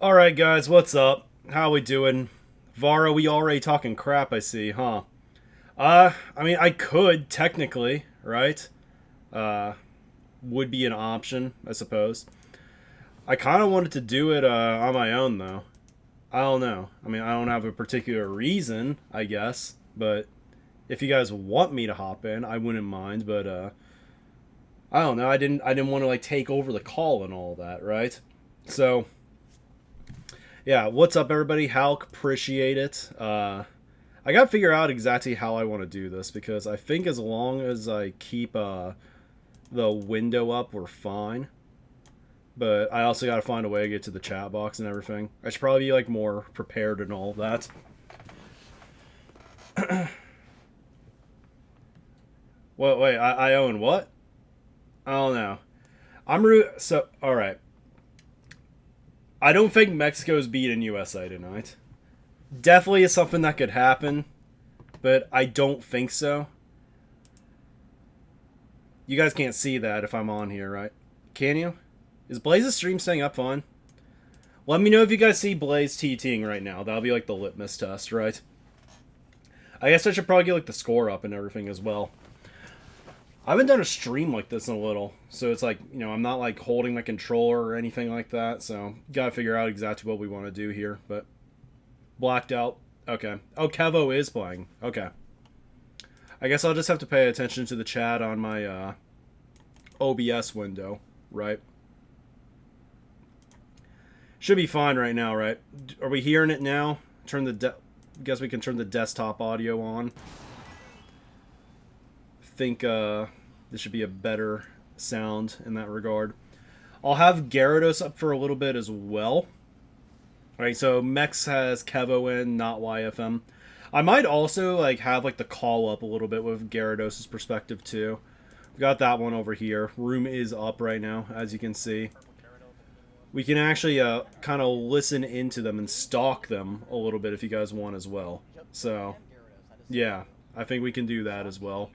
Alright guys, what's up? How we doing? Vara, we already talking crap, I see, huh? I mean, I could, technically, right? Uh, would be an option, I suppose. I kind of wanted to do it, on my own, though. I don't know. I mean, I don't have a particular reason, I guess, but if you guys want me to hop in, I wouldn't mind, but, I don't know. I didn't want to, like, take over the call and all that, right? So, yeah, what's up, everybody? Halk, appreciate it. I gotta figure out exactly how I want to do this because I think as long as I keep the window up, we're fine. But I also gotta find a way to get to the chat box and everything. I should probably be like more prepared and all that. Wait, I own what? I don't know. So all right. I don't think Mexico's beating USA tonight. Definitely is something that could happen, but I don't think so. You guys can't see that if I'm on here, right? Can you? Is Blaze's stream staying up fine? Let me know if you guys see Blaze TTing right now. That'll be like the litmus test, right? I guess I should probably get like the score up and everything as well. I haven't done a stream like this in a little, so it's like, I'm not like holding my controller or anything like that, so gotta figure out exactly what we want to do here, but blacked out. Okay. Oh, Kevo is playing. Okay. I guess I'll just have to pay attention to the chat on my OBS window, right? Should be fine right now, right? Are we hearing it now? Guess we can turn the desktop audio on. Think this should be a better sound in that regard. I'll have Gyarados up for a little bit as well. Alright, so Mex has Kevo in, not YFM. I might also like have like the call up a little bit with Gyarados' perspective too. We got that one over here. Room is up right now, as you can see. We can actually kind of listen into them and stalk them a little bit if you guys want as well. So, yeah, I think we can do that as well.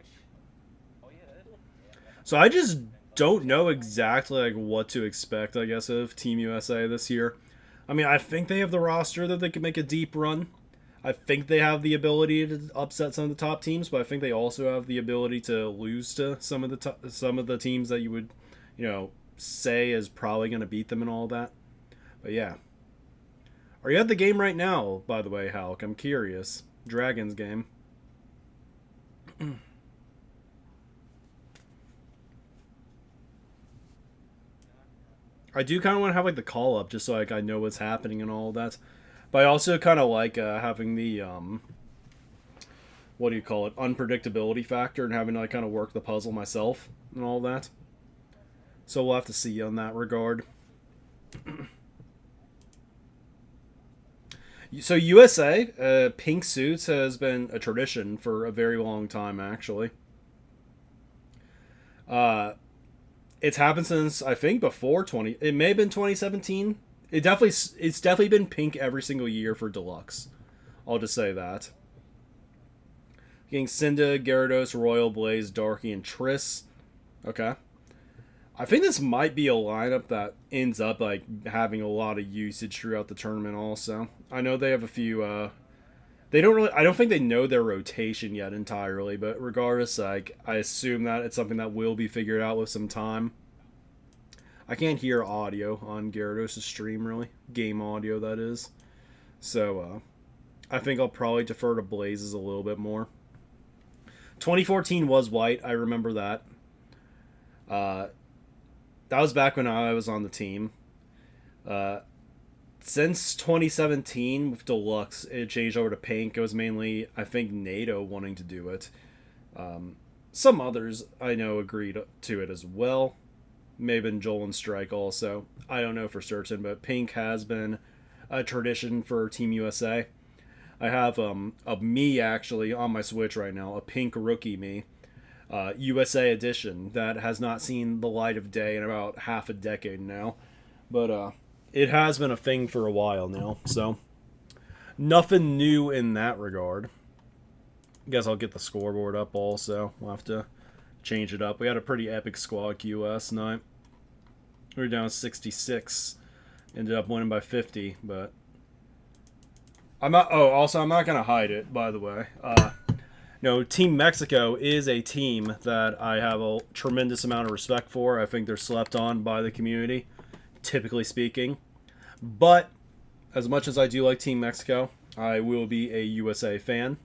So I just don't know exactly like what to expect, I guess, of Team USA this year. I mean, I think they have the roster that they can make a deep run. I think they have the ability to upset some of the top teams, but I think they also have the ability to lose to some of the teams that you would, say is probably going to beat them and all that. But yeah, are you at the game right now? By the way, Halk, I'm curious. Dragons game. I do kind of want to have like the call up just so like I know what's happening and all that. But I also kind of like having the what do you call it, unpredictability factor and having to like kind of work the puzzle myself and all that. So we'll have to see on that regard. So USA, pink suits has been a tradition for a very long time actually. Uh, it's happened since I think before 20. It may have been 2017. It's definitely been pink every single year for deluxe. I'll just say that. Getting Cinda, Gyarados, Royal Blaze, Darky, and Triss. Okay. I think this might be a lineup that ends up like having a lot of usage throughout the tournament. Also, I know they have a few. They don't really. I don't think they know their rotation yet entirely, but regardless, like I assume that it's something that will be figured out with some time. I can't hear audio on Gyarados' stream really, game audio that is. So I think I'll probably defer to Blazes a little bit more. 2014 was white. I remember that. Uh, that was back when I was on the team. Uh, since 2017 with Deluxe, it changed over to pink. It was mainly, I think, NATO wanting to do it. Some others I know agreed to it as well. Maybe Joel and Strike also. I don't know for certain, but pink has been a tradition for Team USA. I have a me actually on my Switch right now, a pink rookie me, USA edition that has not seen the light of day in about half a decade now, but it has been a thing for a while now. So nothing new in that regard. Guess I'll get the scoreboard up also. We'll have to change it up. We had a pretty epic squad queue last night. We were down 66 Ended up winning by 50, but I'm not. Oh, also, I'm not gonna hide it. By the way, no, Team Mexico is a team that I have a tremendous amount of respect for. I think they're slept on by the community, typically speaking. But as much as I do like Team Mexico, I will be a USA fan.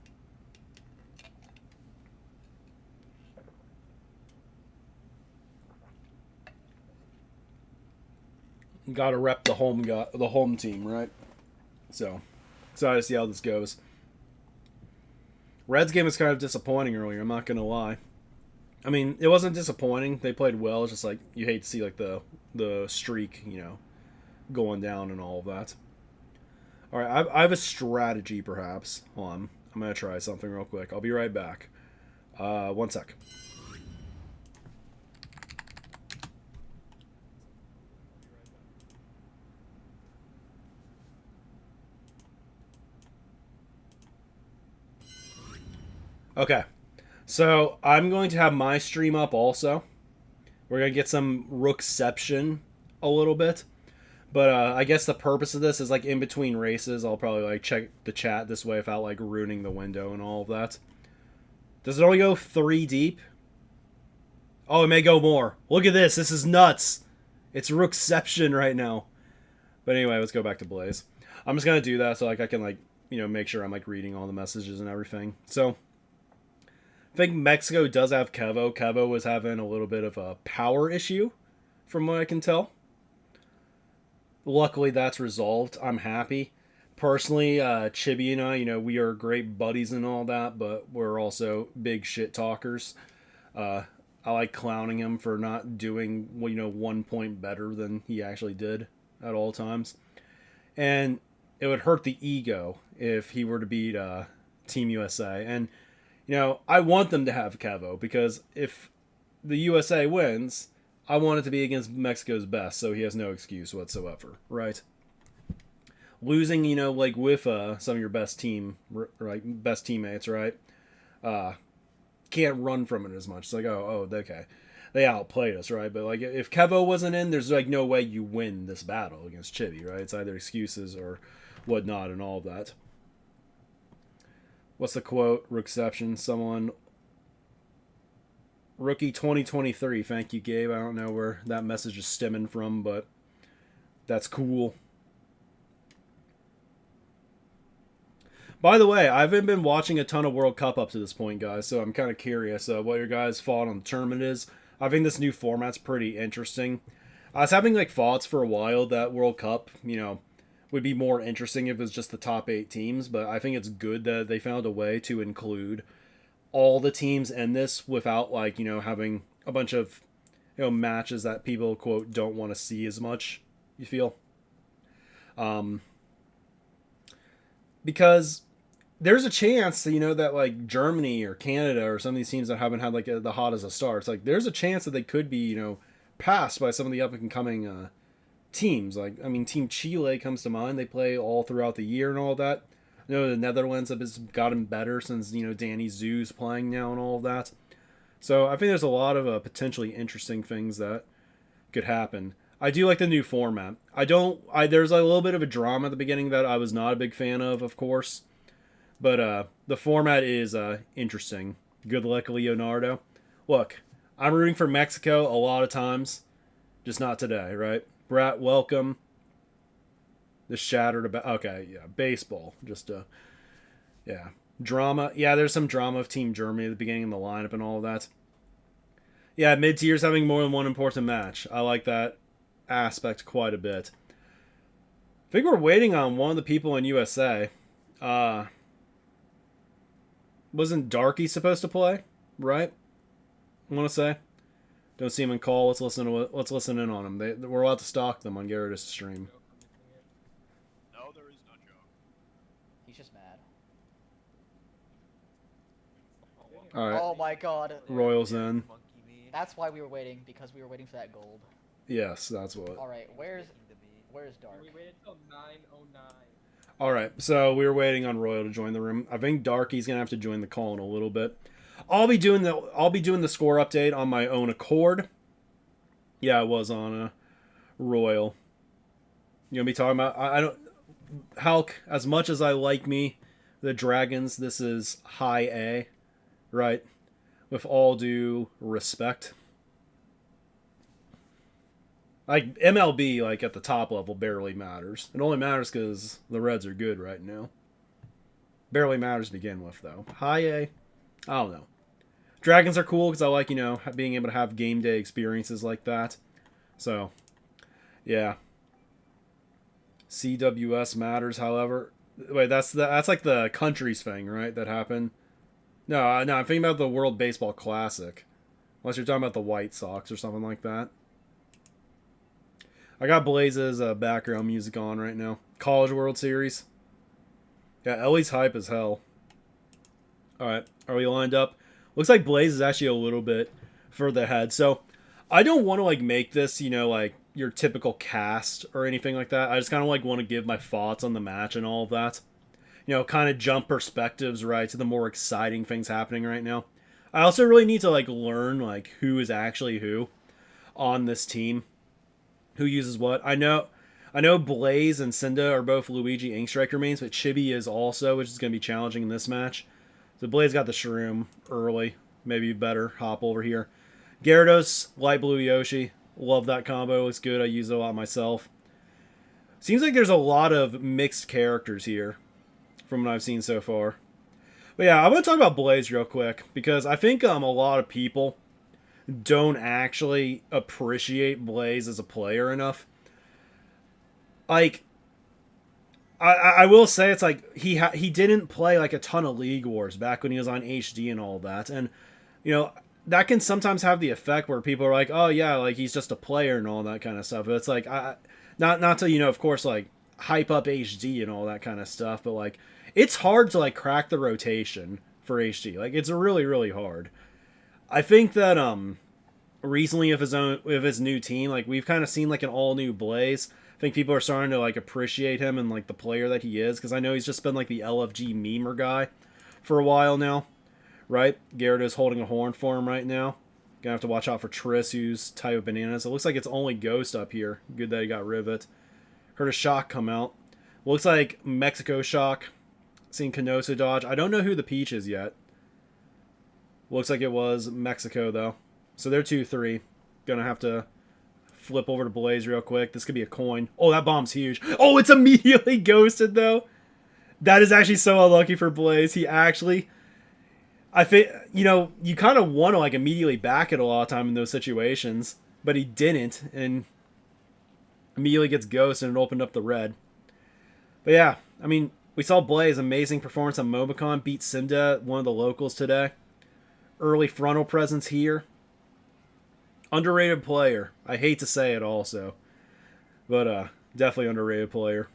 Got to rep the home team, right? So, excited to see how this goes. Reds game was kind of disappointing earlier. I'm not gonna lie. I mean, it wasn't disappointing. They played well. It's just like you hate to see like the streak, going down and all of that. All right, I have a strategy, perhaps. Hold on, I'm gonna try something real quick. I'll be right back. One sec. Okay, so I'm going to have my stream up also. We're gonna get some Rookception a little bit. But I guess the purpose of this is like in between races, I'll probably like check the chat this way without like ruining the window and all of that. Does it only go 3 deep? Oh, it may go more. Look at this. This is nuts. It's Rookception right now. But anyway, let's go back to Blaze. I'm just gonna do that so like I can like make sure I'm like reading all the messages and everything. So I think Mexico does have Kevo. Kevo was having a little bit of a power issue, from what I can tell. Luckily, that's resolved. I'm happy. Personally, Chibi and I, we are great buddies and all that, but we're also big shit talkers. I like clowning him for not doing, 1 point better than he actually did at all times. And it would hurt the ego if he were to beat Team USA. And, I want them to have Kevo because if the USA wins, I want it to be against Mexico's best, so he has no excuse whatsoever, right? Losing, like with some of your best best teammates, right? Can't run from it as much. It's like, okay, they outplayed us, right? But like, if Kevo wasn't in, there's like no way you win this battle against Chibi, right? It's either excuses or whatnot, and all of that. What's the quote? Reception. Someone. Rookie 2023. Thank you, Gabe. I don't know where that message is stemming from, but that's cool. By the way, I haven't been watching a ton of World Cup up to this point, guys, so I'm kind of curious what your guys' thought on the tournament is. I think this new format's pretty interesting. I was having like thoughts for a while that World Cup, would be more interesting if it was just the top 8 teams, but I think it's good that they found a way to include all the teams in this without like having a bunch of matches that people quote don't want to see as much. You feel because there's a chance that like Germany or Canada or some of these teams that haven't had like the hottest of starts, like there's a chance that they could be passed by some of the up and coming teams. Like I mean, Team Chile comes to mind. They play all throughout the year and all that. The Netherlands have gotten better since Danny Zoo's playing now and all of that. So I think there's a lot of potentially interesting things that could happen. I do like the new format. There's a little bit of a drama at the beginning that I was not a big fan of course. But the format is interesting. Good luck, Leonardo. Look, I'm rooting for Mexico a lot of times, just not today, right? Brat, welcome. The shattered about. Okay, yeah, baseball. Just yeah, drama. Yeah, there's some drama of Team Germany at the beginning of the lineup and all of that. Yeah, mid tiers having more than one important match. I like that aspect quite a bit. I think we're waiting on one of the people in USA. Wasn't Darky supposed to play? Right? I want to say. Don't see him in call. Let's listen in on him. We're allowed to stalk them on Gyarados' stream. No, there is no joke. He's just mad. All right. Oh my god. Royals in. That's why we were waiting, because we were waiting for that gold. Yes, that's what. Alright, where's Dark? We waited till 9:09. All right, so we were waiting on Royal to join the room. I think Darky's gonna have to join the call in a little bit. I'll be doing the score update on my own accord. Yeah, I was on a Royal. You gonna be talking about? I don't. Hulk, as much as I like me, the Dragons, this is high A, right? With all due respect. Like MLB, like at the top level, barely matters. It only matters because the Reds are good right now. Barely matters to begin with, though. High A, I don't know. Dragons are cool because I like, being able to have game day experiences like that. So, yeah. CWS matters, however. Wait, that's like the country's thing, right? That happened. No, I'm thinking about the World Baseball Classic. Unless you're talking about the White Sox or something like that. I got Blaze's background music on right now. College World Series. Yeah, Ellie's hype as hell. Alright, are we lined up? Looks like Blaze is actually a little bit further ahead. So, I don't want to, like, make this, like, your typical cast or anything like that. I just kind of, like, want to give my thoughts on the match and all of that. Kind of jump perspectives, right, to the more exciting things happening right now. I also really need to, like, learn, like, who is actually who on this team. Who uses what. I know Blaze and Cinda are both Luigi Inkstriker mains, but Chibi is also, which is going to be challenging in this match. So Blaze got the Shroom early. Maybe better hop over here. Gyarados, Light Blue Yoshi. Love that combo. Looks good. I use it a lot myself. Seems like there's a lot of mixed characters here from what I've seen so far. But yeah, I want to talk about Blaze real quick because I think a lot of people don't actually appreciate Blaze as a player enough. Like, I will say it's like he didn't play like a ton of League Wars back when he was on HD and all that, and that can sometimes have the effect where people are like, oh yeah, like he's just a player and all that kind of stuff. But it's like not to of course like hype up HD and all that kind of stuff, but like it's hard to like crack the rotation for HD. Like it's really really hard. I think that recently with his new team, like we've kind of seen like an all new Blaze. I think people are starting to like appreciate him and like the player that he is, because I know he's just been like the LFG memer guy for a while now, right? Gyarados holding a horn for him right now. Gonna have to watch out for Triss, who's type of bananas. It looks like it's only Ghost up here. Good that he got Rivet. Heard a Shock come out. Looks like Mexico Shock. Seen Canosa dodge. I don't know who the Peach is yet. Looks like it was Mexico though. So they're 2-3. Gonna have to flip over to Blaze real quick. This could be a coin. Oh, that bomb's huge. Oh, it's immediately ghosted though. That is actually so unlucky for Blaze. He actually, I think, you kind of want to like immediately back it a lot of time in those situations, but he didn't, and immediately gets ghosted and it opened up the red. But yeah, I mean, we saw Blaze, amazing performance on Mobicon, beat Cinda, one of the locals today. Early frontal presence here. Underrated player. I hate to say it also. But definitely underrated player.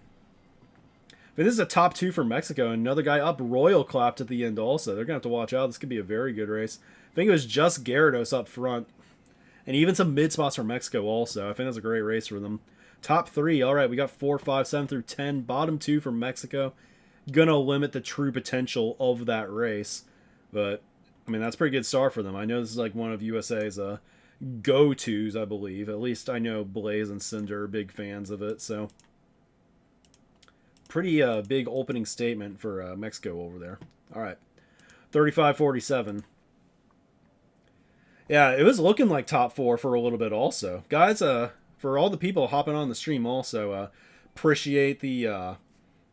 But this is a top 2 for Mexico. Another guy up. Royal clapped at the end also. They're going to have to watch out. This could be a very good race. I think it was just Gyarados up front. And even some mid spots for Mexico also. I think that's a great race for them. Top 3. Alright, we got 4, 5, 7 through 10. Bottom 2 for Mexico. Gonna limit the true potential of that race. But, I mean, that's a pretty good start for them. I know this is like one of USA's go-tos, I believe. At least I know Blaze and Cinder are big fans of it, so pretty big opening statement for Mexico over there. All right, 35-47. Yeah, it was looking like top 4 for a little bit also. Guys, for all the people hopping on the stream also, appreciate the,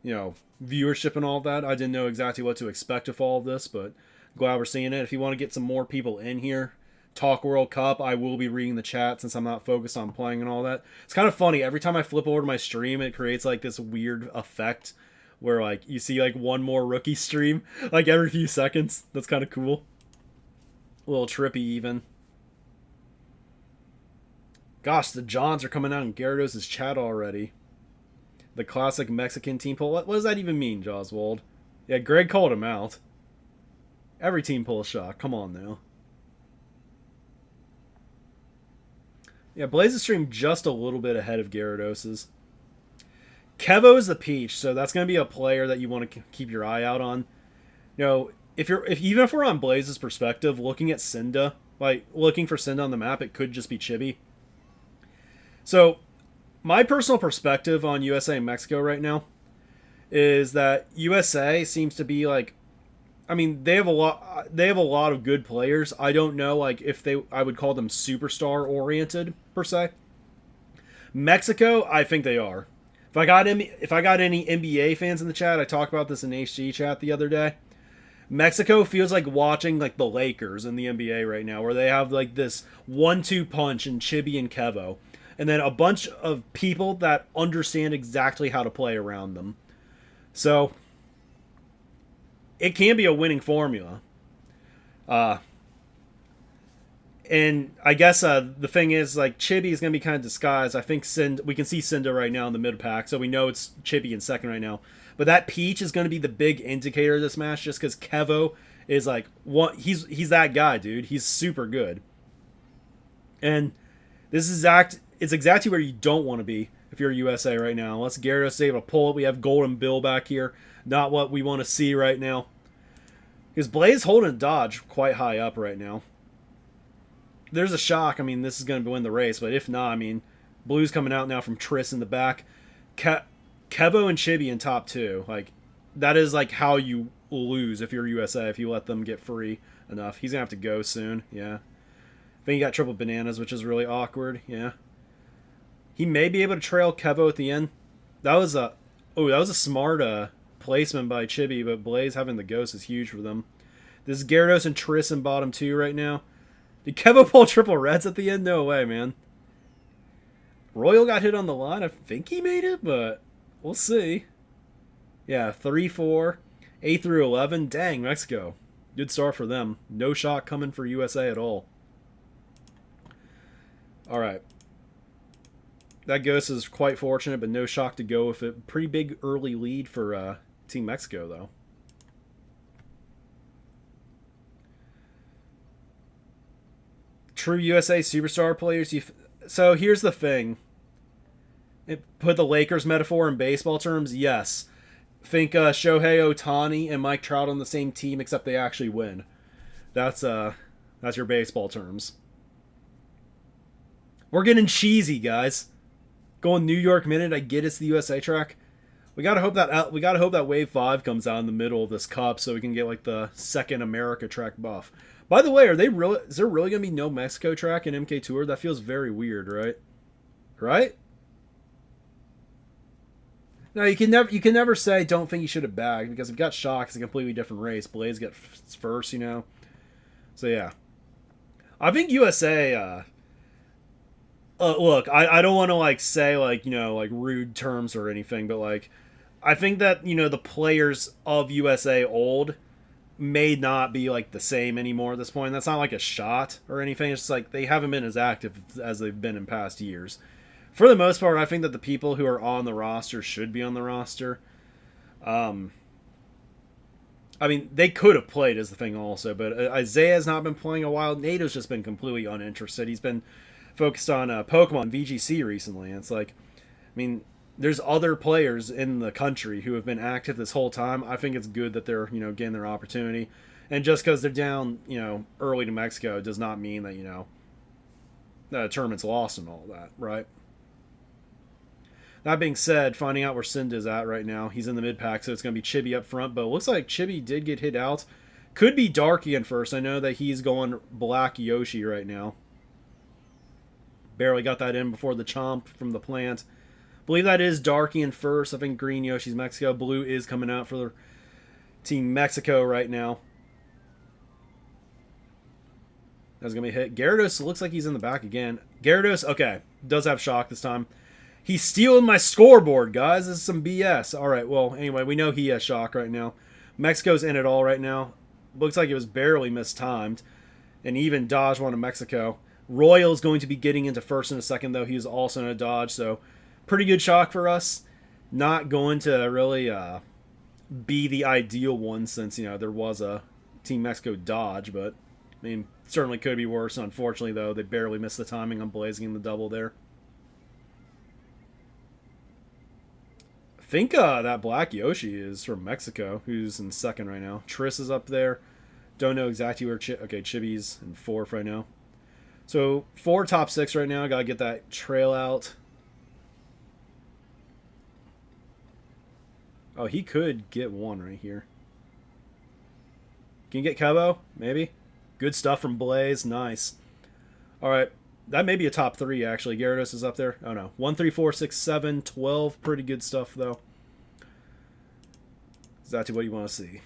viewership and all of that. I didn't know exactly what to expect with all of this, but glad we're seeing it. If you want to get some more people in here, talk World Cup, I will be reading the chat since I'm not focused on playing and all that. It's kind of funny. Every time I flip over to my stream, it creates like this weird effect where like you see like one more rookie stream like every few seconds. That's kind of cool. A little trippy even. Gosh, the Johns are coming out in Gyarados' chat already. The classic Mexican team pull. What does that even mean, Joswald? Yeah, Greg called him out. Every team pull a shot. Come on now. Yeah, Blaze's stream just a little bit ahead of Gyarados'. Kevo's the Peach, so that's going to be a player that you want to keep your eye out on. Even if we're on Blaze's perspective, looking at Cinda, like looking for Cinda on the map, it could just be Chibi. So my personal perspective on USA and Mexico right now is that USA seems to be like, I mean, they have a lot. They have a lot of good players. I don't know, like if I would call them superstar oriented per se. Mexico, I think they are. If I got any NBA fans in the chat, I talked about this in HG chat the other day. Mexico feels like watching like the Lakers in the NBA right now, where they have like this 1-2 punch in Chibi and Kevo, and then a bunch of people that understand exactly how to play around them. So it can be a winning formula. And I guess the thing is, like, Chibi is going to be kind of disguised. I think we can see Cinda right now in the mid pack, so we know it's Chibi in second right now. But that Peach is going to be the big indicator of this match, just because Kevo is like he's that guy, dude. He's super good, and this is it's exactly where you don't want to be if you're USA right now. Unless Gyarados is able to pull it, we have Golden Bill back here. Not what we want to see right now, because Blaze holding dodge quite high up right now. There's a shock. I mean, this is going to win the race, but if not, I mean, Blue's coming out now from Triss in the back. Kevo and Chibi in top two. Like, that is like how you lose if you're USA, if you let them get free enough. He's going to have to go soon. Yeah. I think he got triple bananas, which is really awkward. Yeah. He may be able to trail Kevo at the end. That was a smart placement by Chibi, but Blaze having the ghost is huge for them. This is Gyarados and Triss in bottom two right now. Did Kevo pull triple reds at the end? No way, man. Royal got hit on the line. I think he made it, but we'll see. Yeah, 3-4. 8 through 11. Dang, Mexico. Good start for them. No shock coming for USA at all. Alright. That ghost is quite fortunate, but no shock to go with it. Pretty big early lead for Team Mexico, though. True USA superstar players. So here's the thing. Put the Lakers metaphor in baseball terms. Yes. Think Shohei Ohtani and Mike Trout on the same team, except they actually win. That's your baseball terms. We're getting cheesy, guys. Going New York Minute. I get it's the USA track. We gotta hope that Wave 5 comes out in the middle of this cup, so we can get like the second America track buff. By the way, is there really going to be no Mexico track in MK Tour? That feels very weird, right? Right? No, you can never say don't think you should have bagged, because if you got shocked, it's a completely different race. Blaze gets first, you know. So yeah, I think USA. Look, I don't want to like say like like rude terms or anything, but like I think that the players of USA old may not be like the same anymore at this point. That's not like a shot or anything. It's just like they haven't been as active as they've been in past years. For the most part, I think that the people who are on the roster should be on the roster. I mean, they could have played is the thing also, but Isaiah's not been playing a while. Nato's just been completely uninterested. He's been focused on Pokemon VGC recently. And it's like, I mean, there's other players in the country who have been active this whole time. I think it's good that they're, getting their opportunity. And just because they're down, early to Mexico does not mean that, the tournament's lost and all that, right? That being said, finding out where Cinda's at right now. He's in the mid-pack, so it's going to be Chibi up front. But it looks like Chibi did get hit out. Could be Darkian first. I know that he's going Black Yoshi right now. Barely got that in before the chomp from the plant. Believe that is Darkian first. I think Green Yoshi's Mexico. Blue is coming out for Team Mexico right now. That's going to be hit. Gyarados looks like he's in the back again. Gyarados, okay, does have shock this time. He's stealing my scoreboard, guys. This is some BS. All right, well, anyway, we know he has shock right now. Mexico's in it all right now. Looks like it was barely mistimed. And even dodge one of Mexico. Royal's going to be getting into first in a second, though. He's also in a dodge, so pretty good shock for us. Not going to really be the ideal one since, there was a Team Mexico dodge, but, I mean, certainly could be worse. Unfortunately, though, they barely missed the timing on blazing the double there. I think that Black Yoshi is from Mexico, who's in second right now. Triss is up there. Don't know exactly where Chibi's in fourth right now. So 4 top 6 right now. Gotta get that trail out. Oh, he could get one right here. Can you get Kevo? Maybe. Good stuff from Blaze. Nice. All right. That may be a top 3, actually. Gyarados is up there. Oh, no. 1, 3, 4, 6, 7, 12. Pretty good stuff, though. Exactly what you want to see.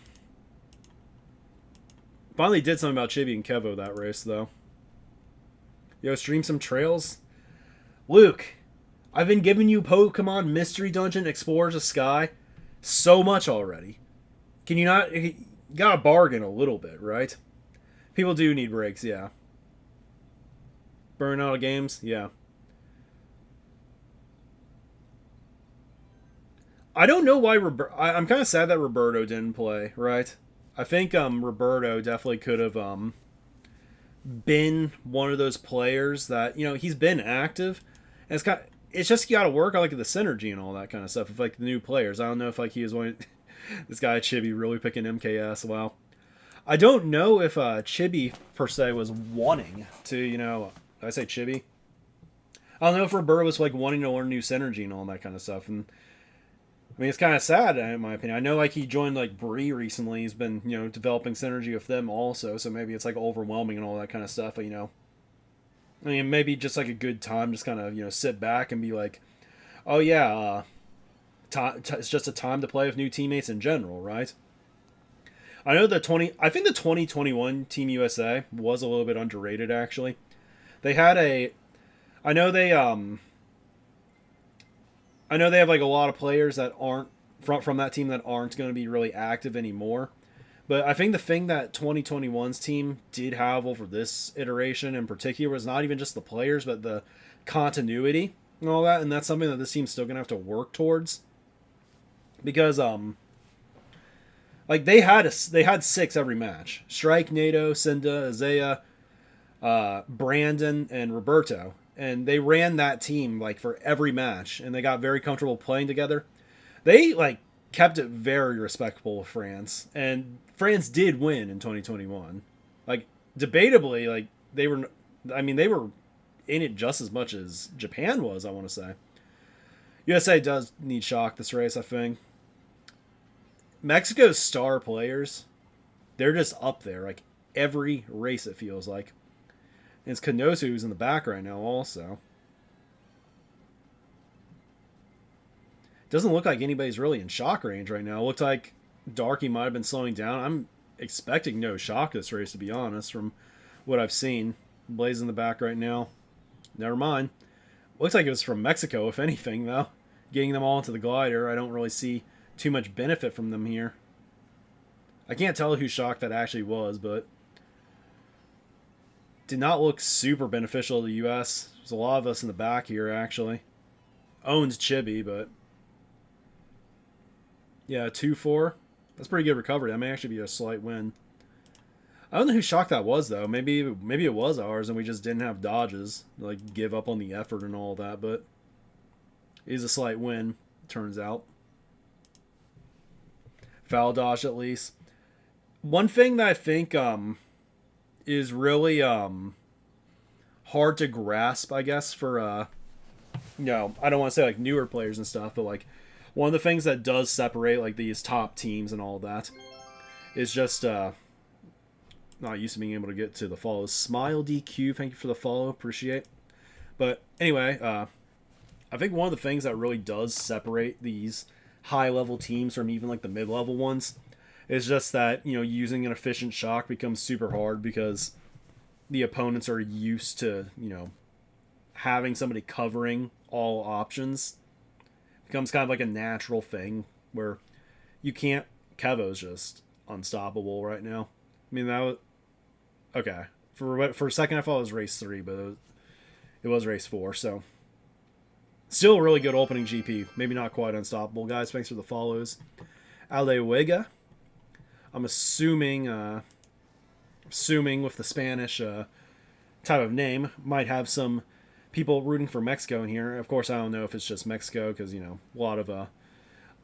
Finally did something about Chibi and Kevo that race, though. Yo, stream some trails. Luke, I've been giving you Pokemon Mystery Dungeon Explorers of Sky so much already. Can you not... You gotta bargain a little bit, right? People do need breaks, yeah. Burn out of games, yeah. I don't know why I'm kind of sad that Roberto didn't play, right? I think Roberto definitely could have been one of those players that, you know, he's been active. And it's just you got to work on like the synergy and all that kind of stuff with like the new players. I don't know if like he was one this guy Chibi really picking MKS. Wow. I don't know if Chibi per se was wanting to, you know, did I say Chibi? I don't know if Roberto was like wanting to learn new synergy and all that kind of stuff. And I mean, it's kind of sad in my opinion. I know like he joined like Bree recently. He's been, you know, developing synergy with them also. So maybe it's like overwhelming and all that kind of stuff. But, you know, I mean, maybe just like a good time, just kind of, you know, sit back and be like, oh yeah, it's just a time to play with new teammates in general, right? I know I think the 2021 Team USA was a little bit underrated actually. They had I know they have like a lot of players that aren't from that team that aren't going to be really active anymore. But I think the thing that 2021's team did have over this iteration in particular was not even just the players, but the continuity and all that. And that's something that this team's still going to have to work towards. Because, like, they had 6 every match. Strike, Nato, Cinda, Isaiah, Brandon, and Roberto. And they ran that team, like, for every match. And they got very comfortable playing together. They, like, kept it very respectable with France. And France did win in 2021. Like, debatably, like, they were in it just as much as Japan was, I want to say. USA does need shock this race, I think. Mexico's star players, they're just up there, like, every race it feels like. And it's Kanosu who's in the back right now also. Doesn't look like anybody's really in shock range right now. It looks like Darky might have been slowing down. I'm expecting no shock this race, to be honest, from what I've seen. Blaze in the back right now. Never mind. Looks like it was from Mexico, if anything, though. Getting them all into the glider. I don't really see too much benefit from them here. I can't tell who shock that actually was, but did not look super beneficial to the U.S. There's a lot of us in the back here, actually. Owns Chibi, but yeah, 2-4. That's pretty good recovery. That may actually be a slight win. I don't know who shock that was, though. Maybe it was ours, and we just didn't have dodges. Like, give up on the effort and all that, but it is a slight win, turns out. Foul dodge, at least. One thing that I think is really hard to grasp, I guess, for, you know, I don't want to say, like, newer players and stuff, but, like, one of the things that does separate, like, these top teams and all that is just, not used to being able to get to the follows. Smile DQ, thank you for the follow, appreciate. But anyway, I think one of the things that really does separate these high-level teams from even like the mid-level ones is just that, you know, using an efficient shock becomes super hard because the opponents are used to, you know, having somebody covering all options. It becomes kind of like a natural thing where you can't. Kevo's just unstoppable right now. I mean, that was okay. For a second, I thought it was race 3, but it was race 4. So still a really good opening GP. Maybe not quite unstoppable, guys. Thanks for the follows. Alewega. I'm assuming with the Spanish type of name, might have some people rooting for Mexico in here. Of course, I don't know if it's just Mexico because, you know, a lot of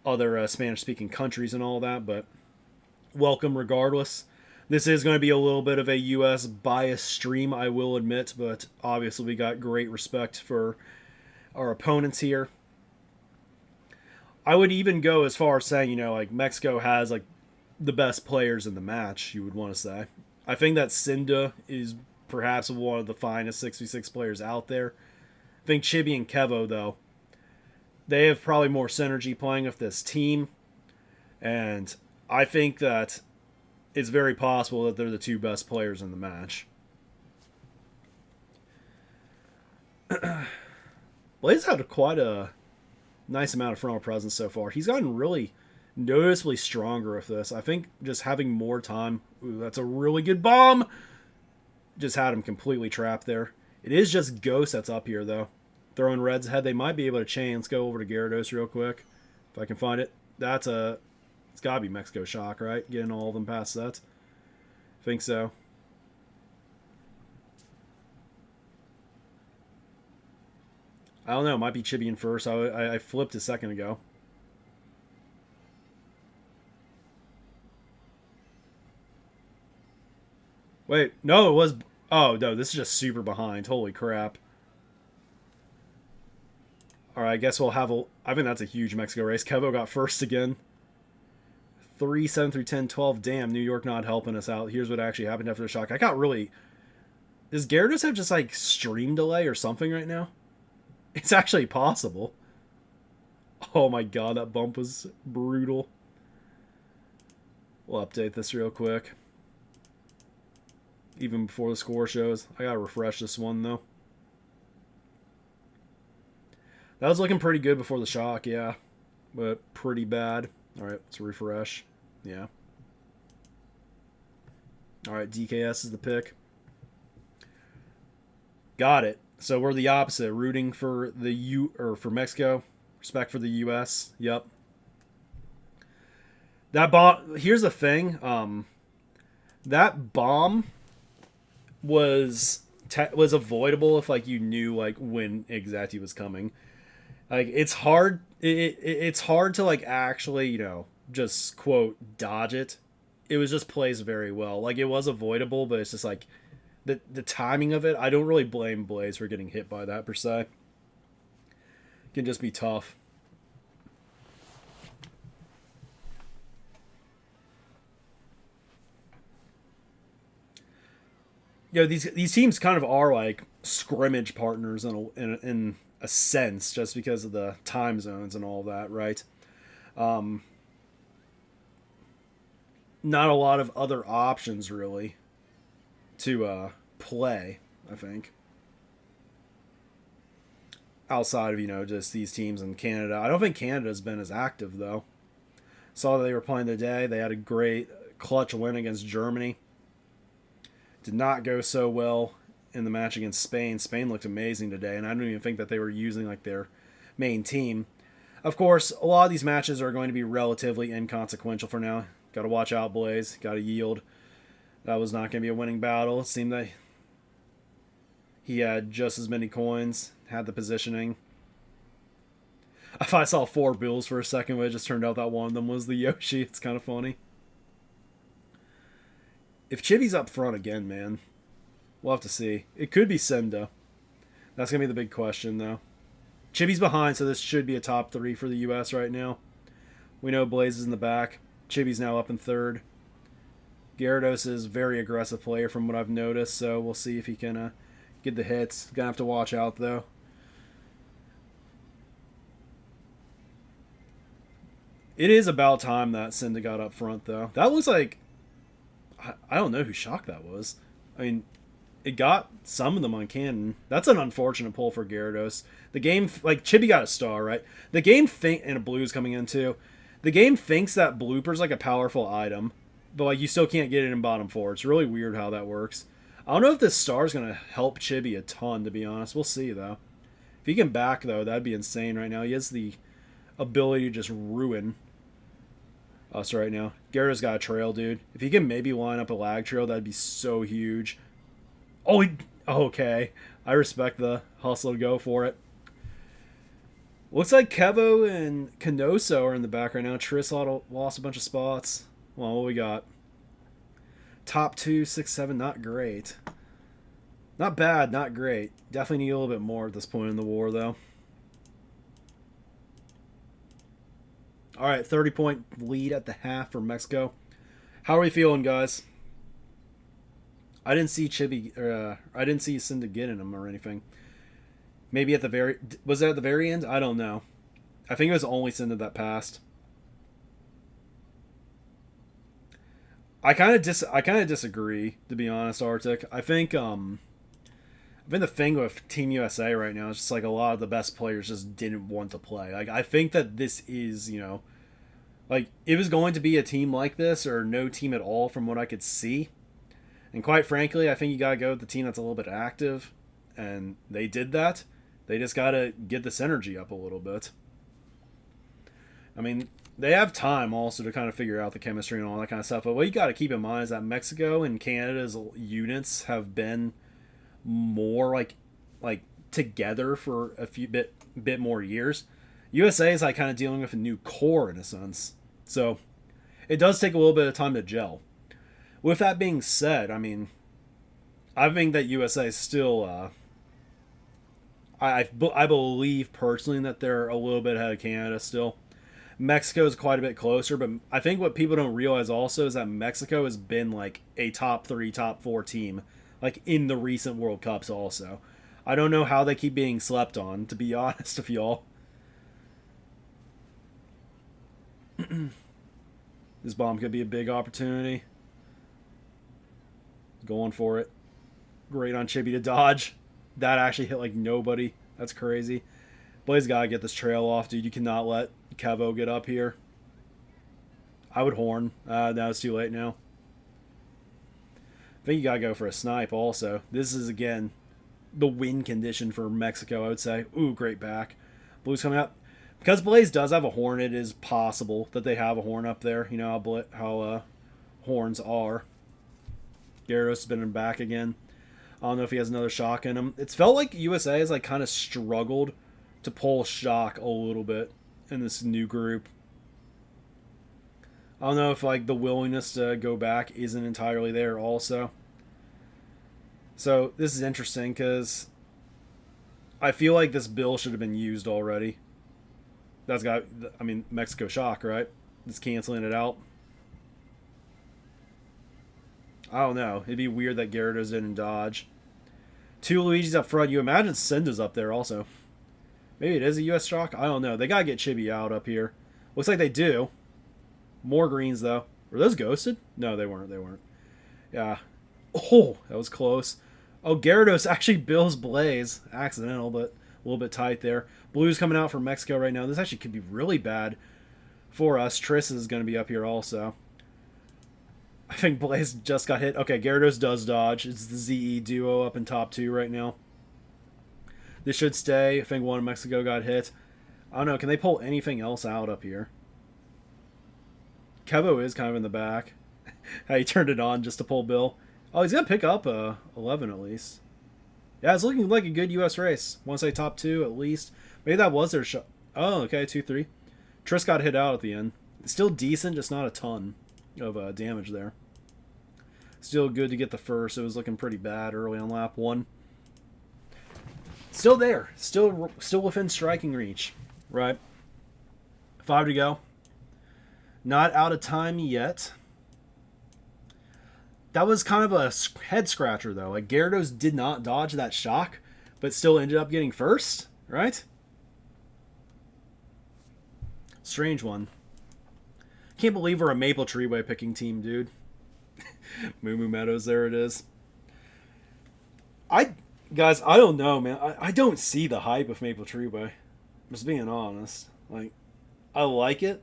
other Spanish-speaking countries and all that, but welcome regardless. This is going to be a little bit of a U.S. bias stream, I will admit, but obviously we got great respect for our opponents here. I would even go as far as saying, like Mexico has like the best players in the match, you would want to say. I think that Cinda is perhaps one of the finest 6v6 players out there. I think Chibi and Kevo, though, they have probably more synergy playing with this team. And I think that it's very possible that they're the two best players in the match. Blaze had quite a nice amount of frontal presence so far. He's gotten really noticeably stronger with this. I think just having more time. Ooh, that's a really good bomb. Just had him completely trapped there. It is just Ghost that's up here, though. Throwing Red's head. They might be able to chain. Let's go over to Gyarados real quick. If I can find it. It's got to be Mexico Shock, right? Getting all of them past that. I think so. I don't know. It might be Chibi in first. I flipped a second ago. Wait, no, it was... Oh, no, this is just super behind. Holy crap. Alright, I guess we'll have a... I think that's a huge Mexico race. Kevo got first again. 3, 7 through 10, 12. Damn, New York not helping us out. Here's what actually happened after the shock. I got really... Does Gyarados have just, like, stream delay or something right now? It's actually possible. Oh my god, that bump was brutal. We'll update this real quick. Even before the score shows. I gotta refresh this one, though. That was looking pretty good before the shock, yeah. But pretty bad. Alright, let's refresh. Yeah. Alright, DKS is the pick. Got it. So we're the opposite. Rooting for for Mexico. Respect for the US. Yep. That bomb... Here's the thing. That bomb was avoidable if like you knew like when exactly was coming. Like it's hard it's hard to like actually, just quote dodge it. It was just plays very well. Like it was avoidable, but it's just like the timing of it, I don't really blame Blaze for getting hit by that per se. It can just be tough. These teams kind of are like scrimmage partners in a sense, just because of the time zones and all that, right? Not a lot of other options really to play, I think. Outside of, just these teams in Canada. I don't think Canada's been as active, though. Saw that they were playing today. They had a great clutch win against Germany. Did not go so well in the match against Spain. Spain looked amazing today, and I don't even think that they were using like their main team. Of course, a lot of these matches are going to be relatively inconsequential for now. Got to watch out, Blaze. Got to yield. That was not going to be a winning battle. It seemed that he had just as many coins, had the positioning. I thought I saw 4 bills for a second, but it just turned out that one of them was the Yoshi. It's kind of funny. If Chibi's up front again, man, we'll have to see. It could be Senda. That's going to be the big question, though. Chibi's behind, so this should be a top 3 for the U.S. right now. We know Blaze is in the back. Chibi's now up in third. Gyarados is a very aggressive player from what I've noticed, so we'll see if he can get the hits. Gonna have to watch out, though. It is about time that Senda got up front, though. That looks like... I don't know who shock that was. I mean, it got some of them on Cannon. That's an unfortunate pull for Gyarados. The game... Like, Chibi got a star, right? The game... And a blue's coming in, too. The game thinks that Blooper's like a powerful item, but like you still can't get it in bottom 4. It's really weird how that works. I don't know if this star is going to help Chibi a ton, to be honest. We'll see, though. If he can back, though, that'd be insane right now. He has the ability to just ruin us right now. Gyarados got a trail, dude. If he can maybe line up a lag trail, that'd be so huge. Oh, okay. I respect the hustle to go for it. Looks like Kevo and Canoso are in the back right now. Triss lost a bunch of spots. Well, what we got? Top 2, 6, 7, not great. Not bad, not great. Definitely need a little bit more at this point in the war, though. All right, 30-point lead at the half for Mexico. How are we feeling, guys? I didn't see I didn't see Cinda get in him or anything. Maybe at the very... Was that at the very end? I don't know. I think it was only Cinda that passed. I kind of disagree, to be honest, Arctic. I think the thing with Team USA right now is just like a lot of the best players just didn't want to play. Like, I think that this is, like, it was going to be a team like this or no team at all from what I could see. And quite frankly, I think you got to go with the team that's a little bit active. And they did that. They just got to get this energy up a little bit. I mean, they have time also to kind of figure out the chemistry and all that kind of stuff. But what you got to keep in mind is that Mexico and Canada's units have been more like together for a bit more years. USA is like kind of dealing with a new core in a sense. So it does take a little bit of time to gel. With that being said, I mean, I think that USA is still I believe personally that they're a little bit ahead of Canada still. Mexico is quite a bit closer, but I think what people don't realize also is that Mexico has been like a top 3, top 4 team like in the recent World Cups also. I don't know how they keep being slept on, to be honest with y'all. This bomb could be a big opportunity. Going for it. Great on Chippy to dodge. That actually hit like nobody. That's crazy. Blaze gotta get this trail off, dude. You cannot let Kevo get up here. I would horn. Now it's too late now. I think you gotta go for a snipe also. This is, again, the win condition for Mexico, I would say. Ooh, great back. Blue's coming up. Because Blaze does have a horn, it is possible that they have a horn up there. You know how horns are. Gyarados spinning back again. I don't know if he has another shock in him. It's felt like USA has like kind of struggled to pull shock a little bit in this new group. I don't know if like the willingness to go back isn't entirely there also. So this is interesting because I feel like this bill should have been used already. That's got, I mean, Mexico shock, right? Just canceling it out. I don't know. It'd be weird that Gyarados didn't dodge. 2 Luigi's up front. You imagine Cinda's up there also. Maybe it is a US shock? I don't know. They gotta get Chibi out up here. Looks like they do. More greens, though. Were those ghosted? No, they weren't. They weren't. Yeah. Oh, that was close. Oh, Gyarados actually bills Blaze. Accidental, but a little bit tight there. Blue's coming out for Mexico right now. This actually could be really bad for us. Triss is going to be up here also. I think Blaze just got hit. Okay, Gyarados does dodge. It's the ZE duo up in top 2 right now. This should stay. I think one in Mexico got hit. I don't know. Can they pull anything else out up here? Kevo is kind of in the back. He turned it on just to pull Bill. Oh, he's going to pick up 11 at least. Yeah, it's looking like a good U.S. race. I want to say top 2 at least. Maybe that was their shot. Oh, okay, 2-3. Triss got hit out at the end. Still decent, just not a ton of damage there. Still good to get the first. It was looking pretty bad early on lap 1. Still there. Still within striking reach. Right. 5 to go. Not out of time yet. That was kind of a head scratcher, though. Like, Gyarados did not dodge that shock, but still ended up getting first, right? Strange one. Can't believe we're a Maple Treeway picking team, dude. Moo Moo Meadows, there it is. Guys, I don't know, man. I don't see the hype of Maple Treeway. Just being honest. Like, I like it.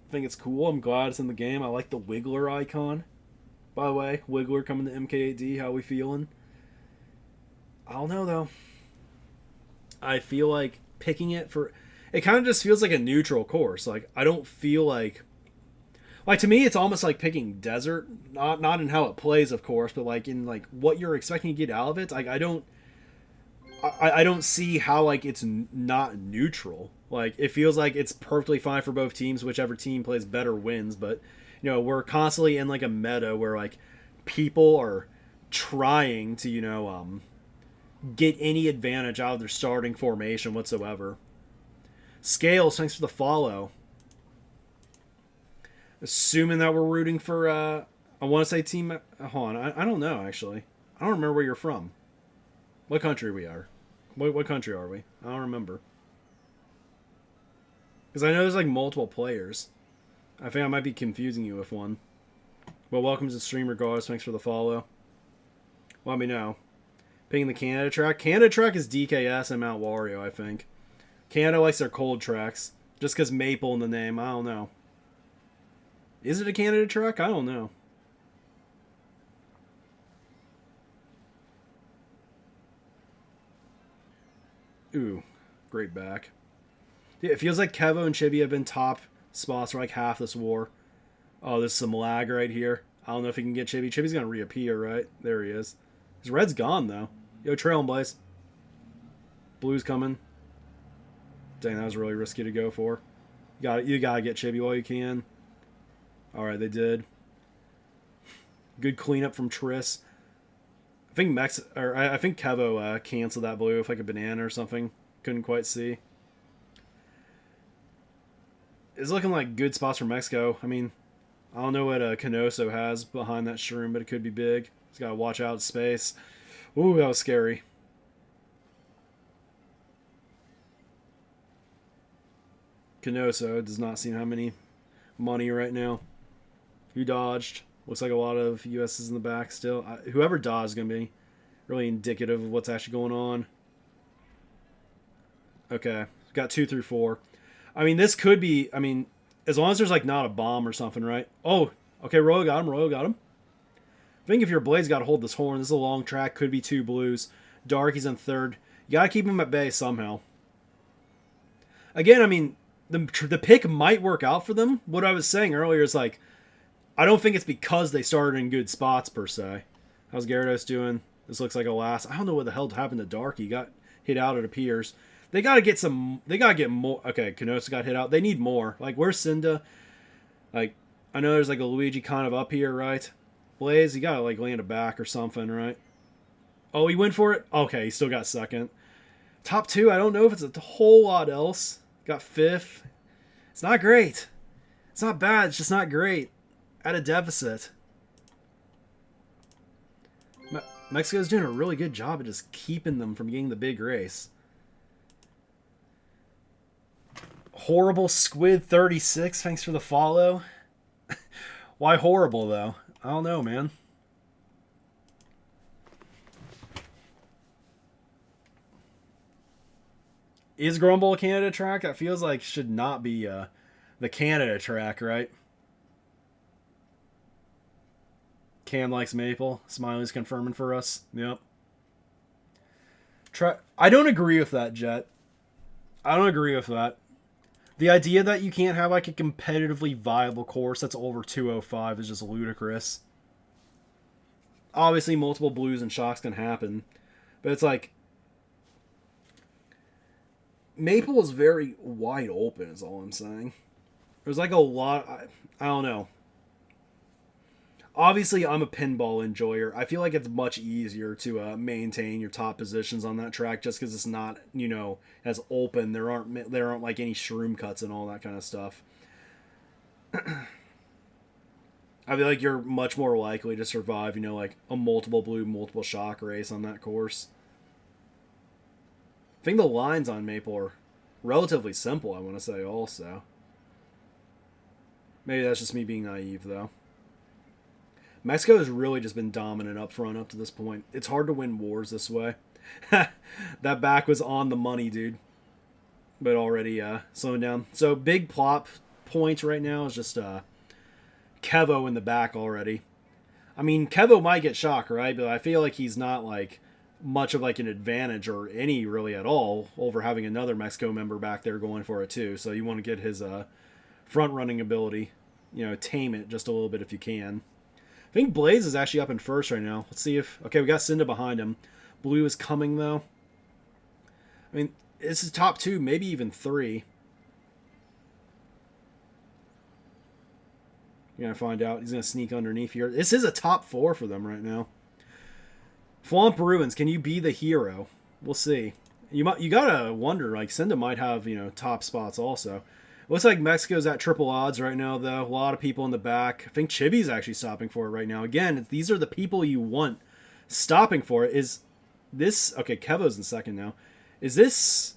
I think it's cool. I'm glad it's in the game. I like the Wiggler icon. By the way, Wiggler coming to MK8D. How we feeling? I don't know, though. I feel like picking it for... It kind of just feels like a neutral course. Like, I don't feel like... Like, to me, it's almost like picking Desert. Not in how it plays, of course, but, like, in, like, what you're expecting to get out of it. Like, I don't see how, like, it's not neutral. Like, it feels like it's perfectly fine for both teams. Whichever team plays better wins, but... You know, we're constantly in like a meta where like people are trying to, get any advantage out of their starting formation whatsoever. Scales, thanks for the follow. Assuming that we're rooting for, I want to say Team. Hold on, I don't know actually. I don't remember where you're from. What country we are? What country are we? I don't remember. Because I know there's like multiple players. I think I might be confusing you with one. Well, welcome to the stream regardless. Thanks for the follow. Let me know. Picking the Canada track. Canada track is DKS and Mount Wario, I think. Canada likes their cold tracks. Just because Maple in the name. I don't know. Is it a Canada track? I don't know. Ooh, great back. Yeah, it feels like Kevo and Chibi have been top spots for like half this war. Oh, there's some lag right here. I don't know if he can get Chibi. Chibi's going to reappear, right? There he is. His red's gone, though. Yo, trail him, Blaze. Blue's coming. Dang, that was really risky to go for. You got to get Chibi while you can. All right, they did. Good cleanup from Triss. I think I think Kevo canceled that blue with like a banana or something. Couldn't quite see. It's looking like good spots for Mexico. I mean, I don't know what Canoso has behind that shroom, but it could be big. He's got to watch out space. Ooh, that was scary. Canoso does not seem to have any money right now. Who dodged? Looks like a lot of US's in the back still. Whoever dodged is going to be really indicative of what's actually going on. Okay. Got 2 through 4. I mean, this could be... I mean, as long as there's, like, not a bomb or something, right? Oh, okay, Royal got him. Royal got him. I think if your Blade's got to hold this horn, this is a long track. Could be 2 blues. Darky's in third. You got to keep him at bay somehow. Again, I mean, the pick might work out for them. What I was saying earlier is, like, I don't think it's because they started in good spots, per se. How's Gyarados doing? This looks like a last. I don't know what the hell happened to Darky. He got hit out, it appears. They got to get some... They got to get more... Okay, Canosa got hit out. They need more. Like, where's Cinda? Like, I know there's, like, a Luigi kind of up here, right? Blaze, you got to, like, land a back or something, right? Oh, he went for it? Okay, he still got second. Top 2, I don't know if it's a whole lot else. Got 5th. It's not great. It's not bad. It's just not great. At a deficit. Mexico's doing a really good job of just keeping them from getting the big race. Horrible Squid 36, thanks for the follow. Why horrible, though? I don't know, man. Is Grumble a Canada track? That feels like should not be the Canada track, right? Cam likes Maple. Smiley's confirming for us. Yep. I don't agree with that, Jet. I don't agree with that. The idea that you can't have like a competitively viable course that's over 205 is just ludicrous. Obviously, multiple blues and shocks can happen. But it's like... Maple is very wide open, is all I'm saying. There's like a lot... I don't know. Obviously, I'm a pinball enjoyer. I feel like it's much easier to maintain your top positions on that track just because it's not, you know, as open. There aren't like any shroom cuts and all that kind of stuff. I feel like you're much more likely to survive, you know, like a multiple blue, multiple shock race on that course. I think the lines on Maple are relatively simple, I want to say also. Maybe that's just me being naive, though. Mexico has really just been dominant up front up to this point. It's hard to win wars this way. That back was on the money, dude. But already slowing down. So big plot points right now is just Kevo in the back already. I mean, Kevo might get shocked, right? But I feel like he's not like much of like an advantage or any really at all over having another Mexico member back there going for it too. So you want to get his front running ability, you know, tame it just a little bit if you can. I think Blaze is actually up in first right now. Let's see if... Okay, we got Cinda behind him. Blue is coming, though. I mean, this is top 2, maybe even 3. You're going to find out. He's going to sneak underneath here. This is a top 4 for them right now. Flomp Ruins, can you be the hero? We'll see. You gotta wonder, like, Cinda might have, you know, top spots also. Looks like Mexico's at triple odds right now, though. A lot of people in the back. I think Chibi's actually stopping for it right now. Again, these are the people you want stopping for it. Is this... Okay, Kevo's in second now. Is this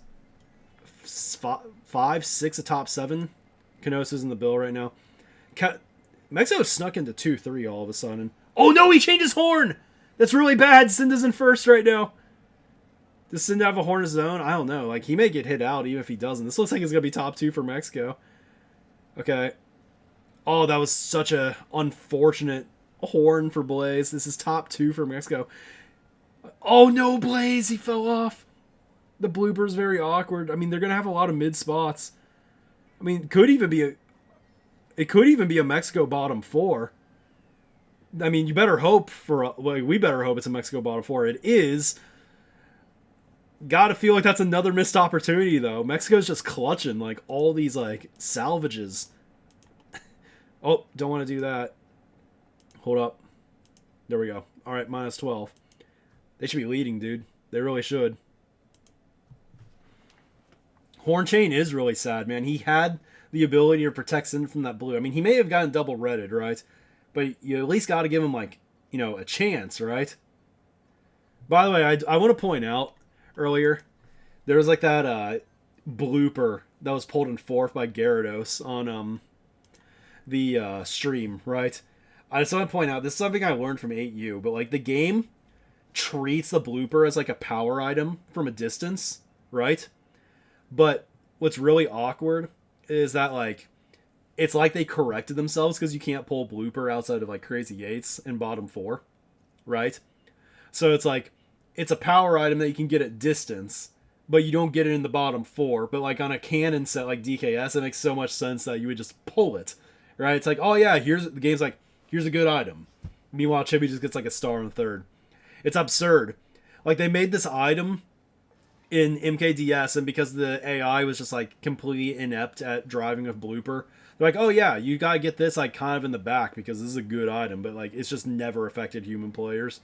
5, 6 a top 7? Canosa's in the bill right now. Mexico snuck into 2-3 all of a sudden. Oh no, he changed his horn! That's really bad. Cinda's in first right now. Does Cinda have a horn of his own? I don't know. Like, he may get hit out even if he doesn't. This looks like it's going to be top 2 for Mexico. Okay. Oh, that was such a unfortunate horn for Blaze. This is top 2 for Mexico. Oh no, Blaze! He fell off. The blooper's very awkward. I mean, they're going to have a lot of mid spots. I mean, it could even be a Mexico bottom 4. I mean, you better hope we better hope it's a Mexico bottom 4. It is. Gotta feel like that's another missed opportunity, though. Mexico's just clutching, like, all these, like, salvages. Oh, don't want to do that. Hold up. There we go. Alright, minus 12. They should be leading, dude. They really should. Horn Chain is really sad, man. He had the ability to protect Sin from that blue. I mean, he may have gotten double redded, right? But you at least got to give him, like, you know, a chance, right? By the way, I want to point out, earlier, there was, like, that blooper that was pulled in 4th by Gyarados on the stream, right? I just want to point out, this is something I learned from 8U, but, like, the game treats the blooper as, like, a power item from a distance, right? But what's really awkward is that, like, it's like they corrected themselves because you can't pull blooper outside of, like, Crazy Eights in bottom 4, right? So it's like, it's a power item that you can get at distance, but you don't get it in the bottom 4. But, like, on a cannon set like DKS, it makes so much sense that you would just pull it, right? It's like, oh yeah, the game's like, here's a good item. Meanwhile, Chibi just gets, like, a star in 3rd. It's absurd. Like, they made this item in MKDS, and because the AI was just, like, completely inept at driving with blooper, they're like, oh yeah, you gotta get this, like, kind of in the back because this is a good item, but, like, it's just never affected human players.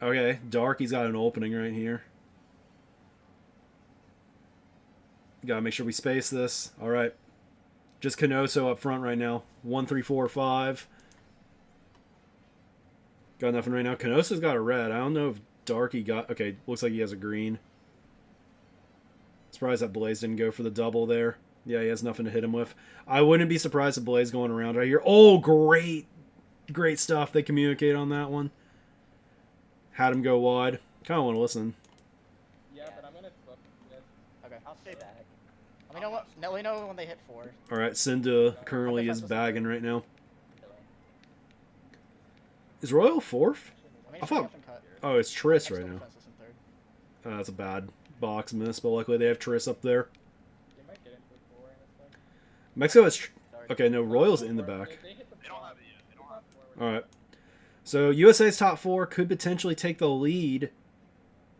Okay, Darky's got an opening right here. Gotta make sure we space this. Alright. Just Canoso up front right now. 1, 3, 4, 5. Got nothing right now. Canoso's got a red. I don't know if Darky got... Okay, looks like he has a green. Surprised that Blaze didn't go for the double there. Yeah, he has nothing to hit him with. I wouldn't be surprised if Blaze going around right here. Oh, great! Great stuff. They communicate on that one. Had him go wide. Kind of want to listen. Yeah, but I'm gonna flip this. Okay, I'll stay back. Let me know what. Let me know when they hit 4. All right, Cinda currently is bagging right now. Is Royal 4th? I thought. Oh, it's Triss right now. That's a bad box miss, but luckily they have Triss up there. They might get into 4 in a second. Mexico is. Okay, no, Royal's in the back. They hit the They don't have it yet. They don't have it. All right. So USA's top 4 could potentially take the lead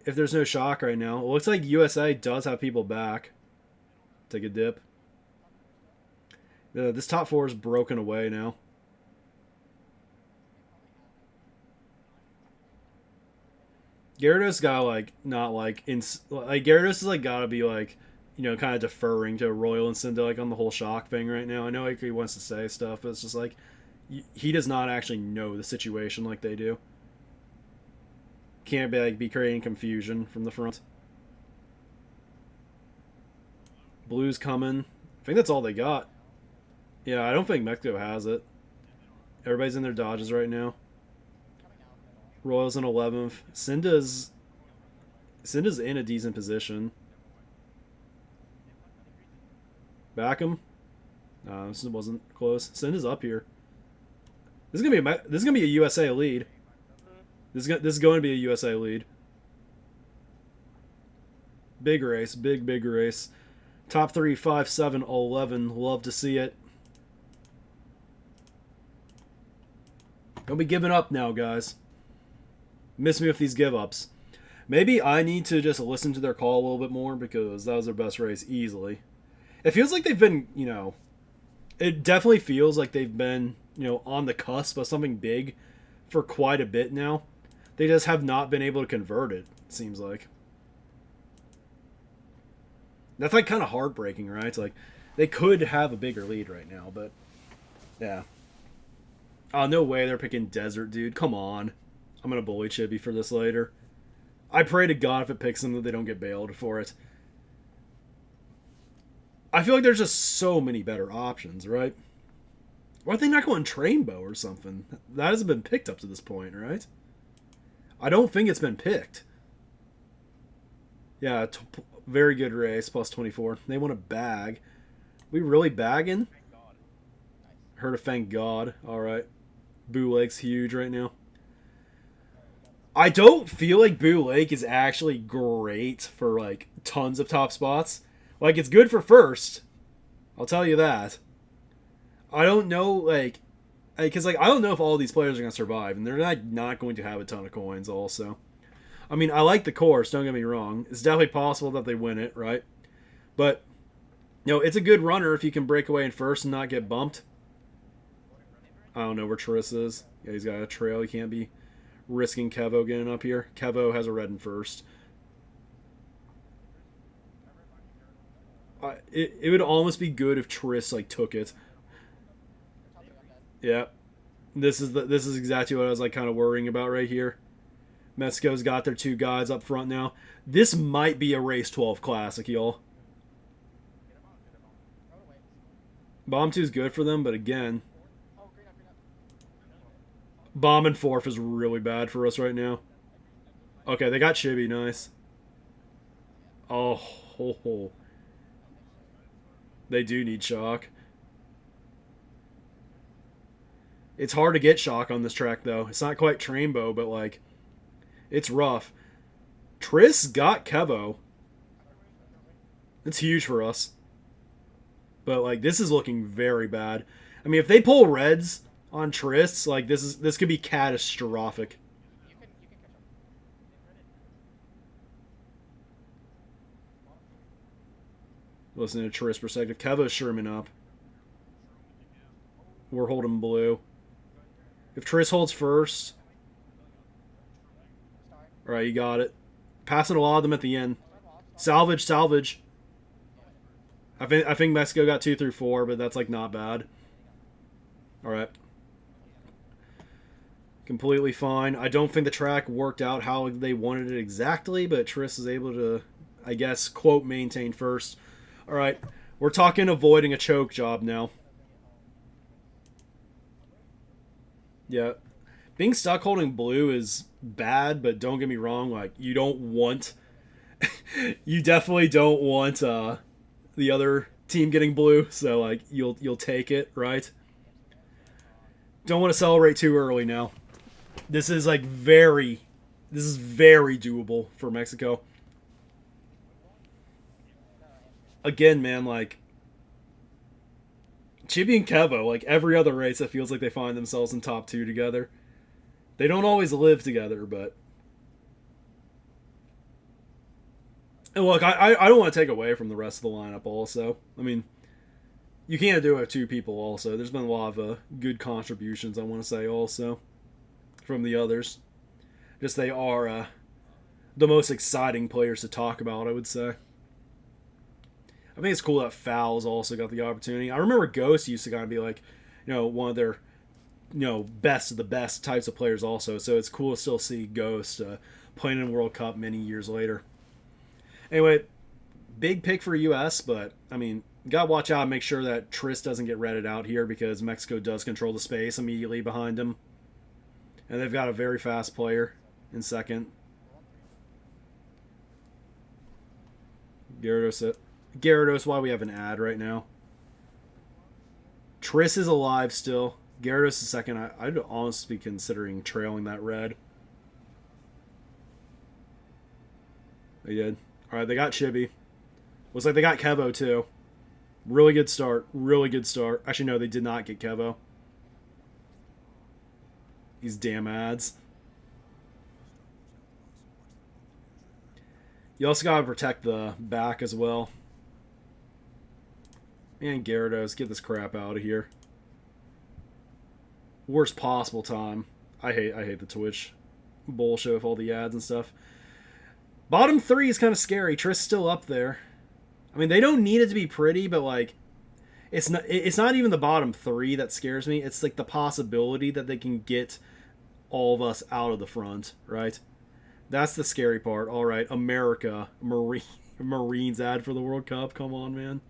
if there's no shock right now. It looks like USA does have people back. Take a dip. This top 4 is broken away now. Gyarados got like not like Gyarados is like gotta be like, you know, kind of deferring to Royal and Cinda like on the whole shock thing right now. I know like, he wants to say stuff, but it's just like he does not actually know the situation like they do. Can't be creating confusion from the front. Blue's coming. I think that's all they got. Yeah, I don't think Mexico has it. Everybody's in their dodges right now. Royal's in 11th. Cinda's in a decent position. Back him. This wasn't close. Cinda's up here. This is gonna be a USA lead. This is going to be a USA lead. Big race, big race. Top 3, 5, 7, 11. Love to see it. Don't be giving up now, guys. Miss me with these give-ups. Maybe I need to just listen to their call a little bit more because that was their best race easily. It feels like they've been, you know... It definitely feels like they've been, you know, on the cusp of something big for quite a bit now. They just have not been able to convert it, seems like. That's like kind of heartbreaking, right? It's like they could have a bigger lead right now, but yeah. Oh, no way they're picking Desert, dude. Come on. I'm going to bully Chibi for this later. I pray to God if it picks them that they don't get bailed for it. I feel like there's just so many better options, right? Why are they not going Trainbow or something? That hasn't been picked up to this point, right? I don't think it's been picked. Yeah, very good race, plus 24. They want a bag. We really bagging? Heard of thank God. Alright. Boo Lake's huge right now. I don't feel like Boo Lake is actually great for, like, tons of top spots. Like, it's good for first. I'll tell you that. I don't know, like... Because, like, I don't know if all these players are going to survive. And they're not going to have a ton of coins, also. I mean, I like the course, don't get me wrong. It's definitely possible that they win it, right? But, you know, it's a good runner if you can break away in first and not get bumped. I don't know where Triss is. Yeah, he's got a trail. He can't be risking Kevo getting up here. Kevo has a red in first. It would almost be good if Triss like took it. Yeah, this is exactly what I was like kind of worrying about right here. Mexico's got their two guys up front now. This might be a race 12 classic, y'all. Bomb 2 is good for them, but again, Bomb and fourth is really bad for us right now. Okay, they got Chibi, nice. Oh, ho, ho. They do need shock. It's hard to get shock on this track, though. It's not quite Trainbow, but, like, it's rough. Triss got Kevo. It's huge for us. But, like, this is looking very bad. I mean, if they pull reds on Triss, like, this could be catastrophic. Listen to Triss perspective. Kevo's Sherman up. We're holding blue. If Triss holds first... Alright, you got it. Passing a lot of them at the end. Salvage, salvage. I think Mexico got 2 through 4, but that's, like, not bad. Alright. Completely fine. I don't think the track worked out how they wanted it exactly, but Triss is able to, I guess, quote, maintain first. Alright. We're talking avoiding a choke job now. Yeah. Being stuck holding blue is bad, but don't get me wrong, like, you don't want... you definitely don't want the other team getting blue, so, like, you'll take it, right? Don't want to celebrate too early now. This is, like, very doable for Mexico. Again, man, like, Chibi and Kevo, like, every other race, it feels like they find themselves in top 2 together. They don't always live together, but... And look, I don't want to take away from the rest of the lineup also. I mean, you can't do it with 2 people also. There's been a lot of good contributions, I want to say, also, from the others. Just they are the most exciting players to talk about, I would say. I think it's cool that Fowls also got the opportunity. I remember Ghost used to kind of be like, you know, one of their, you know, best of the best types of players also. So it's cool to still see Ghost playing in World Cup many years later. Anyway, big pick for US, but, I mean, gotta watch out and make sure that Triss doesn't get redded out here because Mexico does control the space immediately behind him. And they've got a very fast player in second. Gyarados, why we have an ad right now. Triss is alive still. Gyarados is second. I'd honestly be considering trailing that red. They did. Alright, they got Chibi. Looks like they got Kevo too. Really good start. Really good start. Actually, no, they did not get Kevo. These damn ads. You also gotta protect the back as well. Man, Gyarados, get this crap out of here. Worst possible time. I hate the Twitch bullshit with all the ads and stuff. Bottom 3 is kind of scary. Triss still up there. I mean, they don't need it to be pretty, but like, it's not even the bottom three that scares me. It's like the possibility that they can get all of us out of the front, right? That's the scary part. All right, America, Marines ad for the World Cup. Come on, man.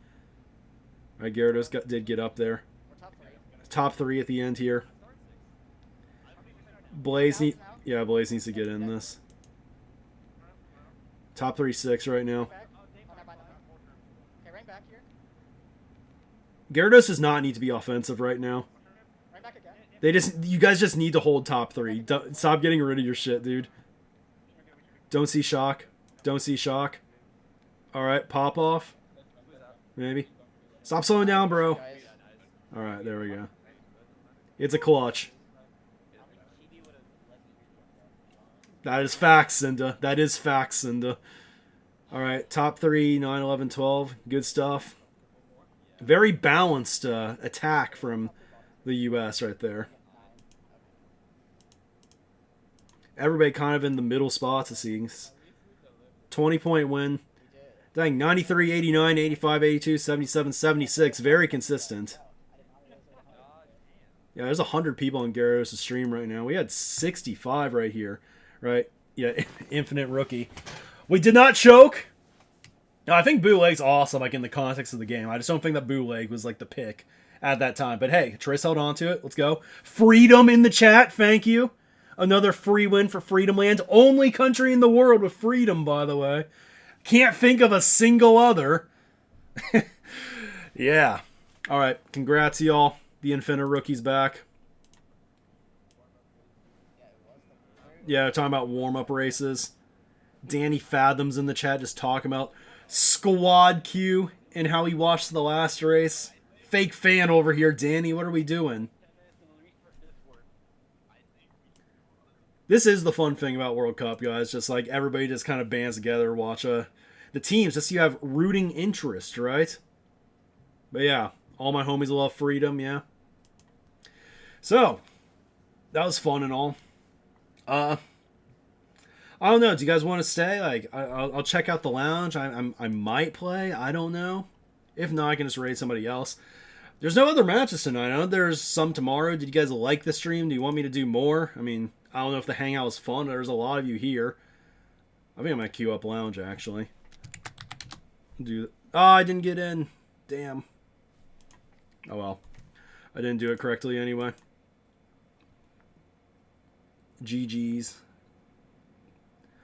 All right, Gyarados did get up there. We're top 3. Top 3 at the end here. Blaze needs to get in this. Top 3-6 right now. Back. Oh, no, bye, no. Okay, right back here. Gyarados does not need to be offensive right now. Right back again. You guys just need to hold top 3. Stop getting rid of your shit, dude. Don't see shock. Don't see shock. All right, pop off. Maybe. Stop slowing down, bro. Guys. All right, there we go. It's a clutch. That is facts, Cinda. That is facts, Cinda. All right, top 3, 9, 11, 12. Good stuff. Very balanced attack from the U.S. right there. Everybody kind of in the middle spots, it seems. 20-point win. Dang, 93, 89, 85, 82, 77, 76. Very consistent. Yeah, there's 100 people on Gyarados' stream right now. We had 65 right here. Right? Yeah, infinite rookie. We did not choke. No, I think Bootleg's awesome, like in the context of the game. I just don't think that Bootleg was like the pick at that time. But hey, Triss held on to it. Let's go. Freedom in the chat. Thank you. Another free win for Freedom Land. Only country in the world with freedom, by the way. Can't think of a single other. Yeah. All right. Congrats, y'all. The Infinite Rookie's back. Yeah, talking about warm-up races. Danny Fathoms in the chat just talking about Squad Q and how he watched the last race. Fake fan over here, Danny. What are we doing? This is the fun thing about World Cup, guys. Just like everybody just kind of bands together, watch the teams, just so you have rooting interest, right? But yeah, all my homies love freedom, yeah. So, that was fun and all. I don't know. Do you guys want to stay? Like, I'll check out the lounge. I might play. I don't know. If not, I can just raid somebody else. There's no other matches tonight. I know there's some tomorrow. Did you guys like the stream? Do you want me to do more? I mean, I don't know if the hangout was fun. There's a lot of you here. I think I might queue up lounge actually. I didn't get in. Damn. Oh well. I didn't do it correctly anyway. GG's.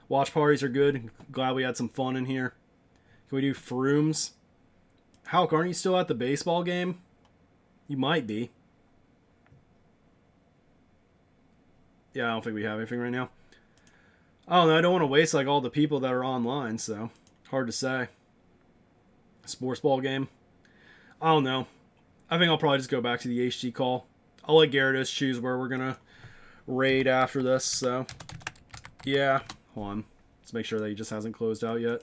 Watch parties are good. Glad we had some fun in here. Can we do Frooms? Hulk, aren't you still at the baseball game? You might be. Yeah, I don't think we have anything right now. I don't know. I don't want to waste like all the people that are online, so hard to say. Sports ball game. I don't know. I think I'll probably just go back to the HG call. I'll let Gyarados choose where we're gonna raid after this. So yeah, hold on. Let's make sure that he just hasn't closed out yet.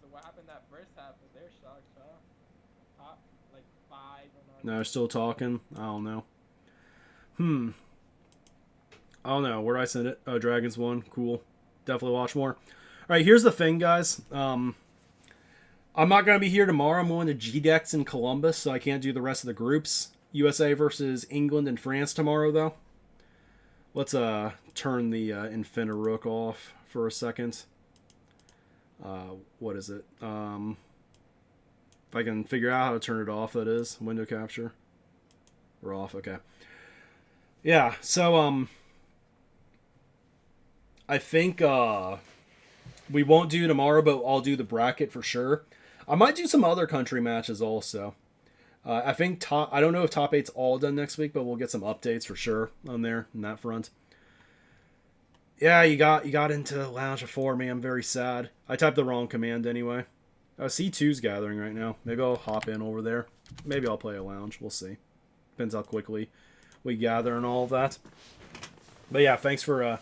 So what happened that first half with their shots, huh? Top like 5 or not? No, they're still talking. I don't know. I don't know. Where did I send it? Oh, Dragons won. Cool. Definitely watch more. All right, here's the thing, guys. I'm not going to be here tomorrow. I'm going to GDEX in Columbus, so I can't do the rest of the groups. USA versus England and France tomorrow, though. Let's turn the Infinirook off for a second. What is it? If I can figure out how to turn it off, that is. Window capture. We're off, okay. Yeah, so, I think, we won't do tomorrow, but I'll do the bracket for sure. I might do some other country matches also. I think I don't know if top 8's all done next week, but we'll get some updates for sure on there in that front. Yeah, you got into lounge before me. I'm very sad. I typed the wrong command anyway. C2's gathering right now. Maybe I'll hop in over there. Maybe I'll play a lounge. We'll see. Depends how quickly we gather and all of that. But yeah, thanks for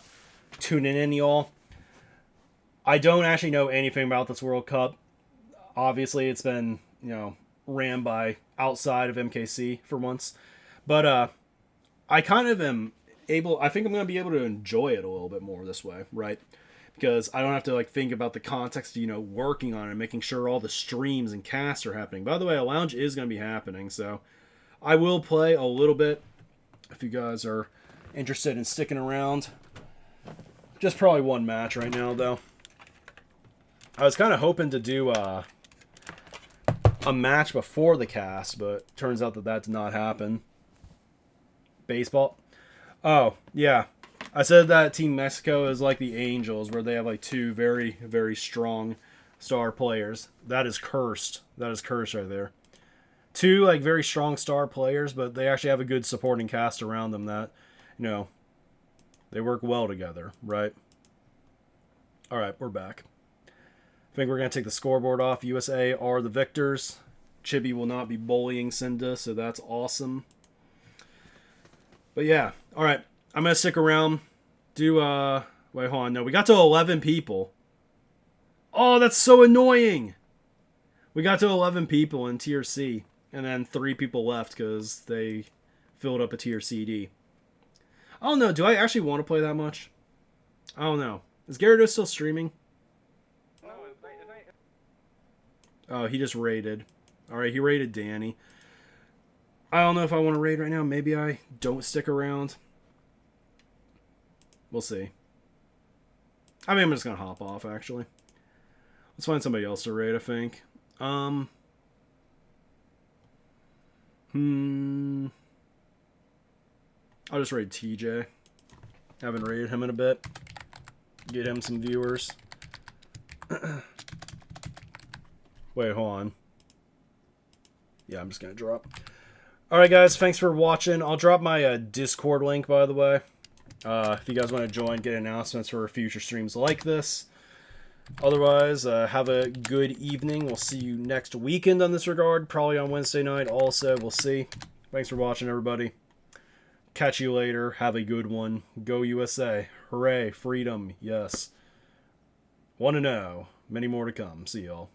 tuning in, y'all. I don't actually know anything about this World Cup. Obviously, it's been, ran by outside of MKC for once. But I kind of am able, I think I'm going to be able to enjoy it a little bit more this way, right? because I don't have to like think about the context of, working on it and making sure all the streams and casts are happening. By the way, a lounge is going to be happening, so I will play a little bit if you guys are interested in sticking around. Just probably one match right now, though. I was kind of hoping to do a match before the cast, but turns out that did not happen. Baseball. Oh, yeah. I said that Team Mexico is like the Angels, where they have like 2 very, very strong star players. That is cursed. That is cursed right there. 2 like very strong star players, but they actually have a good supporting cast around them that, they work well together, right? All right, we're back. I think we're going to take the scoreboard off. USA are the victors. Chibi will not be bullying Cinda, so that's awesome. But yeah, all right. I'm going to stick around. Wait, hold on. No, we got to 11 people. Oh, that's so annoying. We got to 11 people in Tier C, and then 3 people left because they filled up a Tier CD. I don't know. Do I actually want to play that much? I don't know. Is Gyarados still streaming? Oh, he just raided. Alright, he raided Danny. I don't know if I want to raid right now. Maybe I don't stick around. We'll see. I mean, I'm just going to hop off, actually. Let's find somebody else to raid, I think. I'll just raid TJ. Haven't raided him in a bit. Get him some viewers. Wait, hold on. Yeah, I'm just going to drop. Alright, guys. Thanks for watching. I'll drop my Discord link, by the way. If you guys want to join, get announcements for future streams like this. Otherwise, have a good evening. We'll see you next weekend on this regard. Probably on Wednesday night also. We'll see. Thanks for watching, everybody. Catch you later. Have a good one. Go USA. Hooray. Freedom. Yes. Want to know. Many more to come. See y'all.